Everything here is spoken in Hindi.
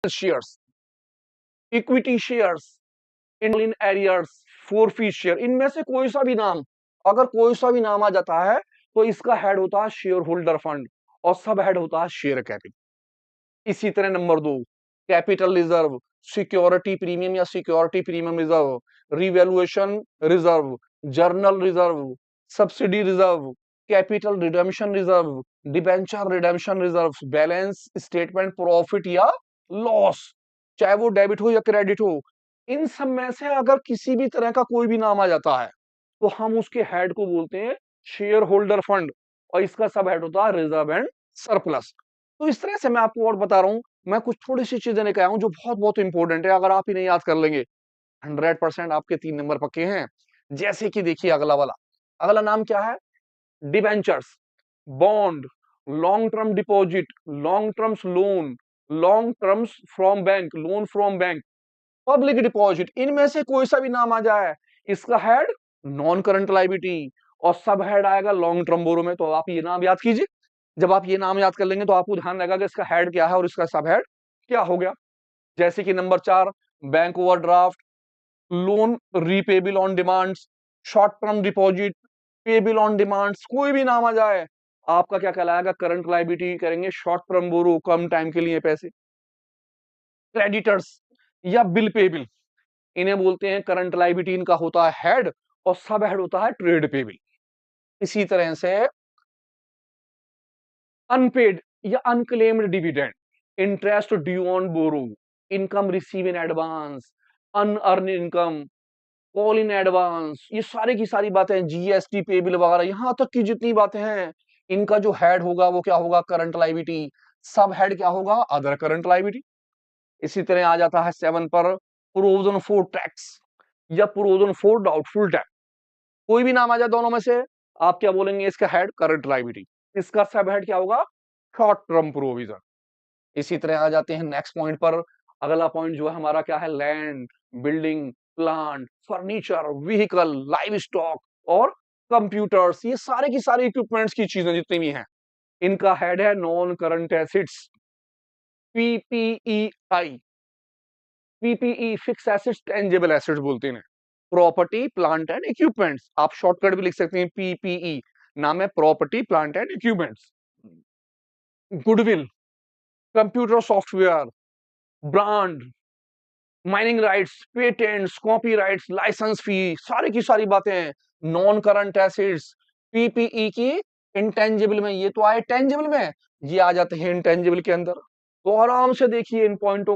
Shares, equity shares, in arrears, forfeit share, इनमें से कोई सा भी नाम, अगर कोई सा भी नाम आ जाता है तो इसका हेड होता है शेयर होल्डर फंड और सब हेड होता है शेयर कैपिटल। इसी तरह number 2, capital reserve, security premium या security premium reserve, revaluation reserve, general reserve, subsidy reserve, capital redemption reserve, debenture redemption reserve, balance statement profit या लॉस, चाहे वो डेबिट हो या क्रेडिट हो, इन सब में से अगर किसी भी तरह का कोई भी नाम आ जाता है तो हम उसके हेड को बोलते हैं शेयर होल्डर फंड और इसका सब हेड होता है रिजर्व एंड सरप्लस। तो इस तरह से मैं आपको और बता रहा हूं, मैं कुछ थोड़ी सी चीजें लेकर आया हूं जो बहुत बहुत इंपॉर्टेंट है, अगर आप इन्हें याद कर लेंगे 100% आपके 3 नंबर पक्के हैं। जैसे कि देखिए अगला वाला, अगला नाम क्या है, debentures, bond, long term deposit, long terms loan, long terms from bank, loan from bank, public deposit, इनमें से कोई सा भी नाम आ जाए इसका हेड नॉन करंट लायबिलिटी और सब हेड आएगा लॉन्ग टर्म बोरो में। तो आप ये नाम याद कीजिए, जब आप ये नाम याद कर लेंगे तो आपको ध्यान रहेगा कि इसका हेड क्या है और इसका सब हेड क्या हो गया। जैसे कि number 4, bank overdraft, loan repayable on demands, short term deposit, payable on demands, कोई भी नाम आ जाए आपका क्या कहलाएगा, करंट लायबिलिटी करेंगे, शॉर्ट टर्म बोरो, कम टाइम के लिए पैसे। क्रेडिटर्स या बिल पेबल, इन्हें बोलते हैं करंट लायबिलिटी, इनका होता है हेड और सब हेड होता है ट्रेड पेबल। इसी तरह से अनपेड या unclaimed dividend, interest due on borrow, income receive in advance, unearned income, call in advance, ये सारी की सारी बातें, जीएसटी पेबल वगैरह, यहां तक की जितनी बातें हैं इनका जो हेड होगा वो क्या होगा, करंट लायबिलिटी, सब हेड क्या होगा, अदर करंट लायबिलिटी। इसी तरह आ जाता है 7 पर, प्रोविजन फॉर टैक्स या प्रोविजन फॉर डाउटफुल टैक्स, कोई भी नाम आ जाए दोनों में से आप क्या बोलेंगे, इसका हेड करंट लायबिलिटी, इसका सब हेड क्या होगा, शॉर्ट टर्म प्रोविजन। इसी तरह आ जाते हैं नेक्स्ट पॉइंट पर, अगला पॉइंट जो है हमारा क्या है, land, building, plant, furniture, vehicle, live stock और कंप्यूटर्स, ये सारे की सारी इक्विपमेंट्स की चीजें जितनी भी हैं इनका हेड है non current assets, PPEI, PPE fixed assets tangible assets बोलते हैं, प्रॉपर्टी प्लांट एंड इक्विपमेंट्स, आप शॉर्टकट भी लिख सकते हैं पीपीई, नाम है property plant and equipments. Goodwill, computer software, brand, mining rights, patents, copyrights, licence fee, सारी की सारी बातें नॉन करंट एसेट्स, पीपीई की इंटेंजिबल में, ये तो आए टेंजिबल में, ये आ जाते हैं इंटेंजिबल के अंदर। तो आराम से देखिए इन पॉइंटों